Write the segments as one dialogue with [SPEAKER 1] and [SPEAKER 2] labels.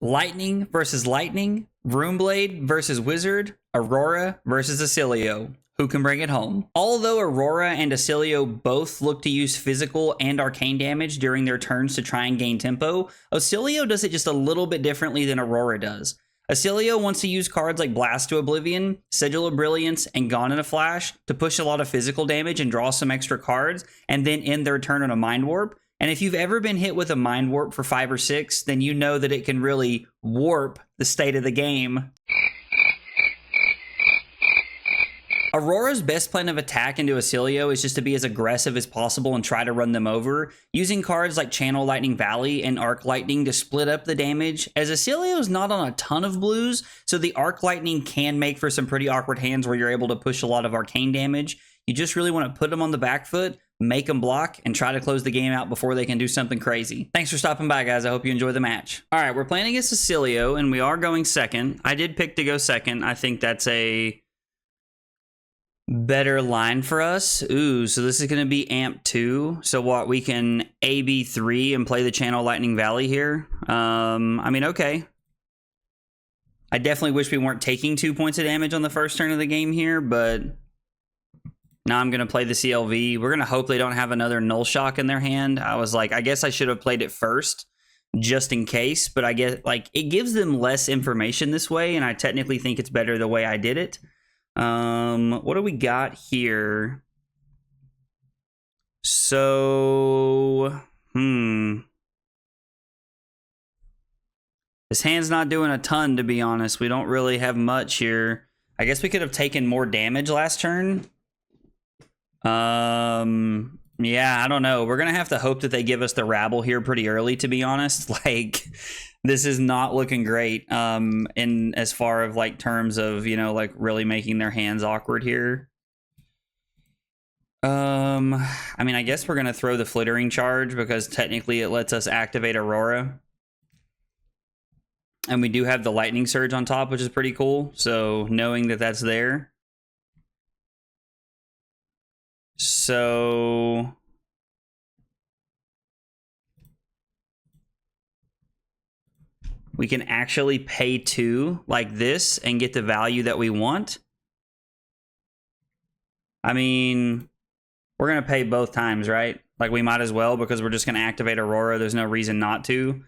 [SPEAKER 1] Lightning versus Lightning, Runeblade versus Wizard, Aurora versus Oscilio. Who can bring it home? Although Aurora and Oscilio both look to use physical and arcane damage during their turns to try and gain tempo, Oscilio does it just a little bit differently than Aurora does. Oscilio wants to use cards like Blast to Oblivion, Sigil of Brilliance, and Gone in a Flash to push a lot of physical damage and draw some extra cards, and then end their turn on a Mind Warp. And if you've ever been hit with a Mind Warp for 5 or 6, then you know that it can really warp the state of the game. Aurora's best plan of attack into Oscilio is just to be as aggressive as possible and try to run them over, using cards like Channel Lightning Valley and Arc Lightning to split up the damage, as Oscilio is not on a ton of blues, so the Arc Lightning can make for some pretty awkward hands where you're able to push a lot of arcane damage. You just really want to put them on the back foot, make them block, and try to close the game out before they can do something crazy. Thanks for stopping by, guys. I hope you enjoy the match. All right, we're playing against Oscilio, and we are going second. I did pick to go second. I think that's a better line for us. Ooh, so this is going to be amp 2. So what, we can AB 3 and play the Channel Lightning Valley here? I mean, okay. I definitely wish we weren't taking 2 points of damage on the first turn of the game here, but now I'm going to play the CLV. We're going to hope they don't have another Null Shock in their hand. I was like, I guess I should have played it first just in case, but I guess like it gives them less information this way, and I technically think it's better the way I did it. What do we got here? So, this hand's not doing a ton, to be honest. We don't really have much here. I guess we could have taken more damage last turn. Yeah, I don't know. We're gonna have to hope that they give us the Rabble here pretty early, to be honest. Like, this is not looking great in as far of like terms of, you know, like really making their hands awkward here. I mean, I guess we're gonna throw the Flittering Charge because technically it lets us activate Aurora. And we do have the Lightning Surge on top, which is pretty cool. So knowing that that's there. So we can actually pay 2 like this and get the value that we want. I mean, we're going to pay both times, right? Like, we might as well, because we're just going to activate Aurora. There's no reason not to.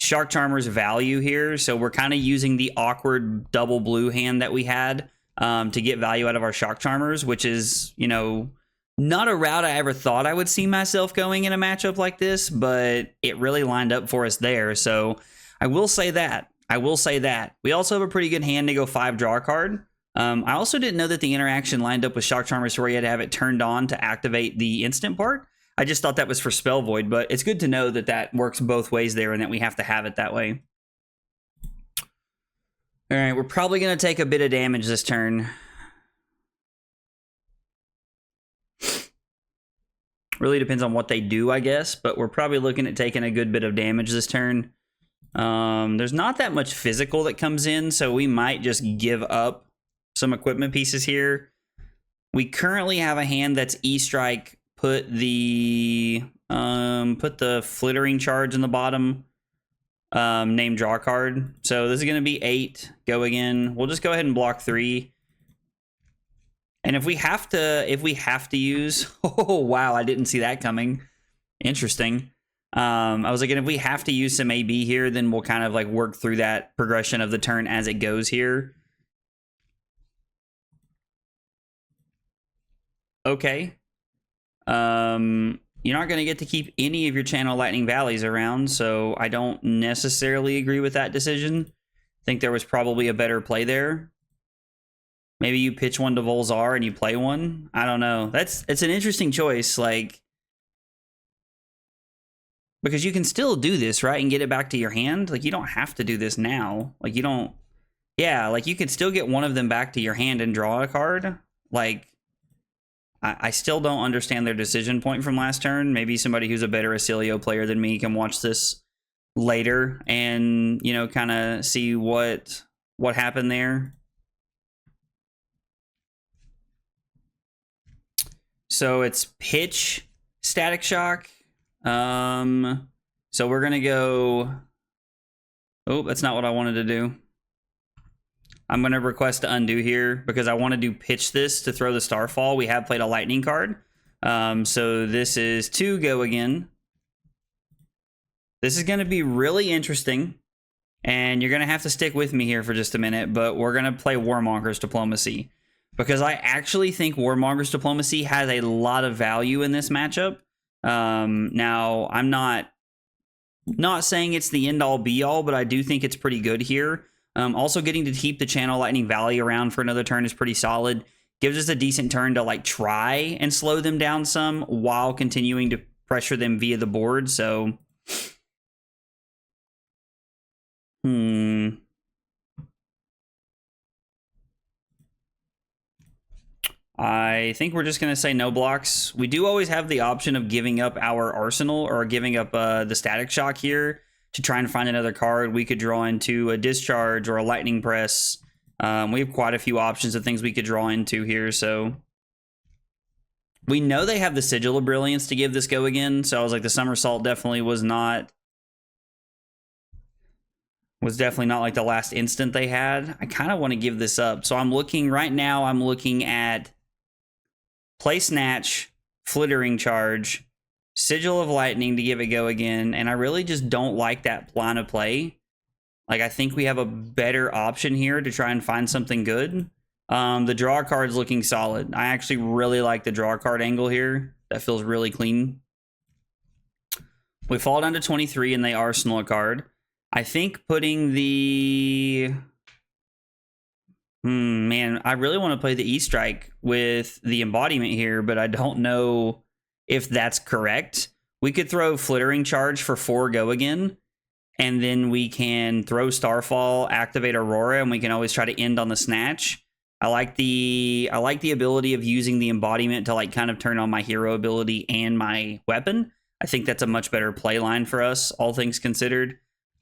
[SPEAKER 1] Shark Charmer's value here, so we're kind of using the awkward double blue hand that we had to get value out of our Shark Charmers, which is, you know, not a route I ever thought I would see myself going in a matchup like this, but it really lined up for us there. So I will say that. We also have a pretty good hand to go 5 draw a card. I also didn't know that the interaction lined up with Shock Charmers where you had to have it turned on to activate the instant part. I just thought that was for Spell Void, but it's good to know that that works both ways there and that we have to have it that way. All right, we're probably going to take a bit of damage this turn. Really depends on what they do, I guess, but we're probably looking at taking a good bit of damage this turn. There's not that much physical that comes in, so we might just give up some equipment pieces here. We currently have a hand that's E-Strike, put the Flittering Charge in the bottom, name draw card. So this is going to be 8, go again. We'll just go ahead and block 3. And if we have to use, oh wow, I didn't see that coming. Interesting. I was like, if we have to use some AB here, then we'll kind of like work through that progression of the turn as it goes here. Okay. You're not going to get to keep any of your Channel Lightning Valleys around, so I don't necessarily agree with that decision. I think there was probably a better play there. Maybe you pitch one to Volzar and you play one. I don't know. It's an interesting choice, like, because you can still do this, right, and get it back to your hand. Like, you don't have to do this now. Like, you don't. Yeah, like, you could still get one of them back to your hand and draw a card. Like, I still don't understand their decision point from last turn. Maybe somebody who's a better Oscilio player than me can watch this later and, you know, kind of see what happened there. So it's pitch, Static Shock. So we're gonna go Oh, that's not what I wanted to do. I'm going to request to undo here because I want to do pitch this to throw the Starfall. We have played a lightning card. So this is to go again. This is going to be really interesting. And you're going to have to stick with me here for just a minute. But we're going to play Warmonger's Diplomacy. Because I actually think Warmonger's Diplomacy has a lot of value in this matchup. Now, I'm not saying it's the end-all be-all, but I do think it's pretty good here. Also, getting to keep the Channel Lightning Valley around for another turn is pretty solid. Gives us a decent turn to like try and slow them down some while continuing to pressure them via the board. So, I think we're just going to say no blocks. We do always have the option of giving up our arsenal or giving up the Static Shock here to try and find another card. We could draw into a Discharge or a Lightning Press. We have quite a few options of things we could draw into here, so we know they have the Sigil of Brilliance to give this go again. So I was like, the Somersault definitely was definitely not like the last instant they had. I kind of want to give this up. So I'm looking right now. I'm looking at play Snatch, Flittering Charge, Sigil of Lightning to give it go again, and I really just don't like that line of play. Like, I think we have a better option here to try and find something good. The draw card's looking solid. I actually really like the draw card angle here. That feels really clean. We fall down to 23, and they arsenal a card. I think putting the... man, I really want to play the E-Strike with the embodiment here, but I don't know if that's correct. We could throw Flittering Charge for 4 go again, and then we can throw Starfall, activate Aurora, and we can always try to end on the Snatch. I like the ability of using the embodiment to like kind of turn on my hero ability and my weapon. I think that's a much better play line for us, all things considered.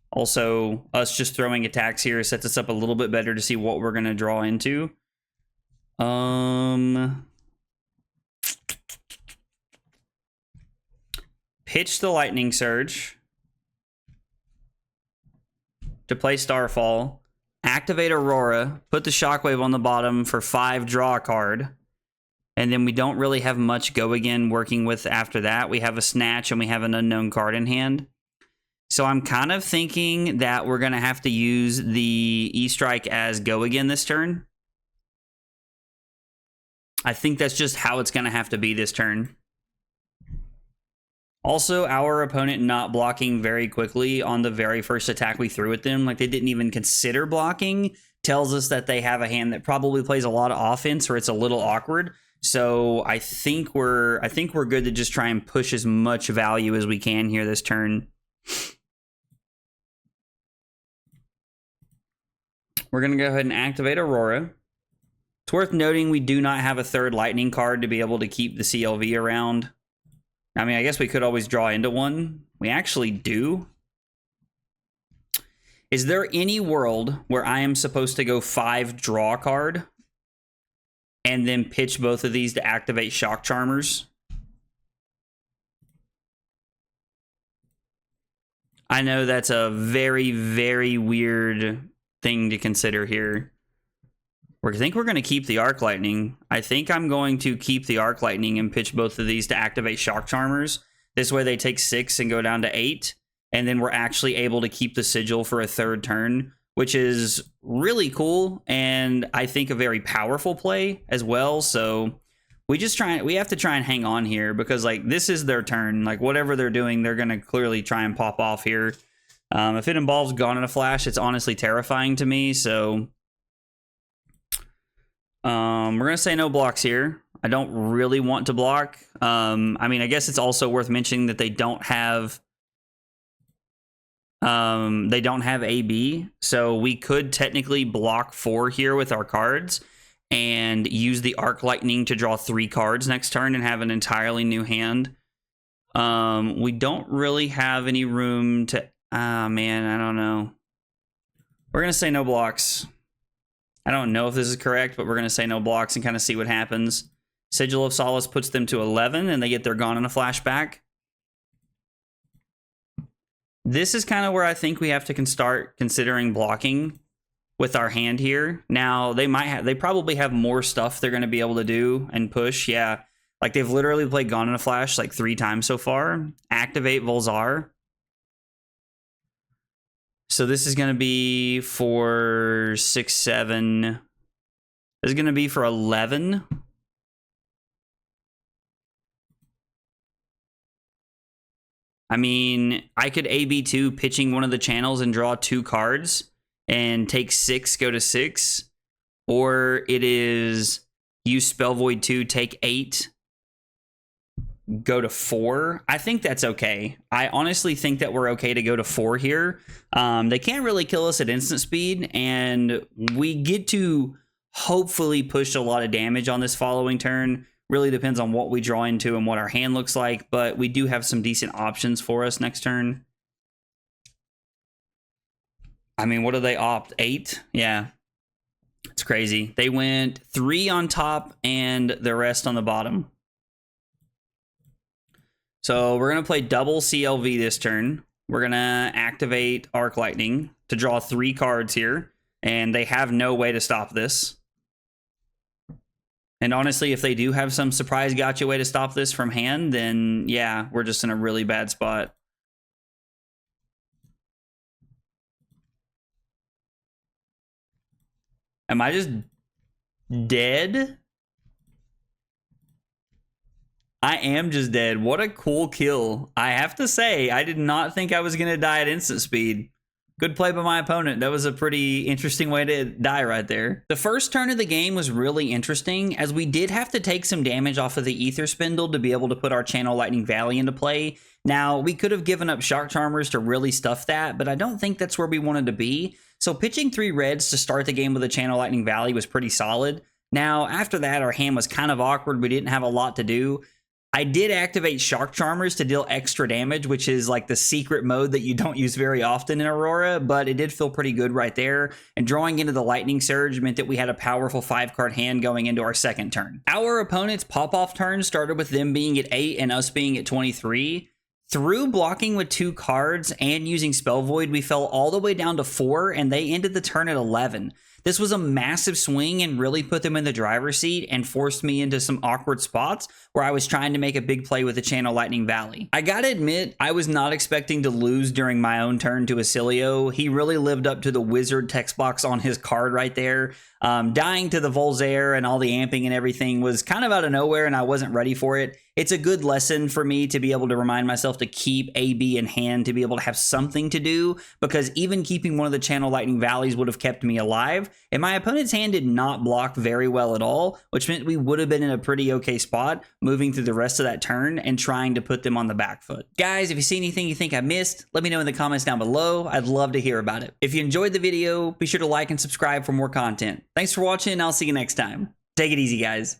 [SPEAKER 1] Also, us just throwing attacks here sets us up a little bit better to see what we're going to draw into. Pitch the Lightning Surge to play Starfall, activate Aurora, put the Shockwave on the bottom for 5, draw a card, and then we don't really have much go again working with after that. We have a Snatch and we have an unknown card in hand. So I'm kind of thinking that we're going to have to use the E-Strike as go again this turn. I think that's just how it's going to have to be this turn. Also, our opponent not blocking very quickly on the very first attack we threw at them, like they didn't even consider blocking, tells us that they have a hand that probably plays a lot of offense or it's a little awkward. So I think we're good to just try and push as much value as we can here this turn. We're going to go ahead and activate Aurora. It's worth noting we do not have a third lightning card to be able to keep the CLV around. I mean, I guess we could always draw into one. We actually do. Is there any world where I am supposed to go 5 draw card and then pitch both of these to activate Shock Charmers? I know that's a very, very weird thing to consider here. I think we're going to keep the Arc Lightning. I think I'm going to keep the Arc Lightning and pitch both of these to activate Shock Charmers. This way they take 6 and go down to 8. And then we're actually able to keep the Sigil for a 3rd turn, which is really cool. And I think a very powerful play as well. So we have to try and hang on here because like this is their turn. Like whatever they're doing, they're going to clearly try and pop off here. If it involves Gone in a Flash, it's honestly terrifying to me. So we're going to say no blocks here. I don't really want to block. I mean, I guess it's also worth mentioning that they don't have AB. So we could technically block 4 here with our cards and use the Arc Lightning to draw 3 cards next turn and have an entirely new hand. We don't really have any room to... man, I don't know. We're going to say no blocks. I don't know if this is correct, but we're going to say no blocks and kind of see what happens. Sigil of Solace puts them to 11, and they get their Gone in a Flashback. This is kind of where I think we have to start considering blocking with our hand here. Now, they probably have more stuff they're going to be able to do and push. Yeah, like they've literally played Gone in a Flash like 3 times so far. Activate Volzar. So this is going to be for 6, 7. This is going to be for 11. I mean, I could AB2 pitching one of the channels and draw 2 cards and take 6, go to 6. Or it is use Spell Void 2, take 8, go to 4. I think that's okay. I honestly think that we're okay to go to 4 here. They can't really kill us at instant speed, and we get to hopefully push a lot of damage on this following turn. Really depends on what we draw into and what our hand looks like, but we do have some decent options for us next turn. I mean, what do they opt? 8? Yeah. It's crazy. They went 3 on top and the rest on the bottom. So we're going to play double CLV this turn. We're going to activate Arc Lightning to draw 3 cards here, and they have no way to stop this. And honestly, if they do have some surprise gotcha way to stop this from hand, then yeah, we're just in a really bad spot. Am I just dead? I am just dead. What a cool kill. I have to say, I did not think I was going to die at instant speed. Good play by my opponent. That was a pretty interesting way to die right there. The first turn of the game was really interesting, as we did have to take some damage off of the Ether Spindle to be able to put our Channel Lightning Valley into play. Now, we could have given up Shock Charmers to really stuff that, but I don't think that's where we wanted to be. So pitching 3 reds to start the game with a Channel Lightning Valley was pretty solid. Now, after that, our hand was kind of awkward. We didn't have a lot to do. I did activate Shock Charmers to deal extra damage, which is like the secret mode that you don't use very often in Aurora, but it did feel pretty good right there. And drawing into the Lightning Surge meant that we had a powerful 5-card hand going into our second turn. Our opponent's pop-off turn started with them being at 8 and us being at 23. Through blocking with 2 cards and using Spell Void, we fell all the way down to 4, and they ended the turn at 11. This was a massive swing and really put them in the driver's seat and forced me into some awkward spots where I was trying to make a big play with the Channel Lightning Valley. I gotta admit, I was not expecting to lose during my own turn to Oscilio. He really lived up to the wizard text box on his card right there. Dying to the Volzair and all the amping and everything was kind of out of nowhere, and I wasn't ready for it. It's a good lesson for me to be able to remind myself to keep AB in hand, to be able to have something to do, because even keeping one of the Channel Lightning Valleys would have kept me alive. And my opponent's hand did not block very well at all, which meant we would have been in a pretty okay spot moving through the rest of that turn and trying to put them on the back foot. Guys, if you see anything you think I missed, let me know in the comments down below. I'd love to hear about it. If you enjoyed the video, be sure to like and subscribe for more content. Thanks for watching, and I'll see you next time. Take it easy, guys.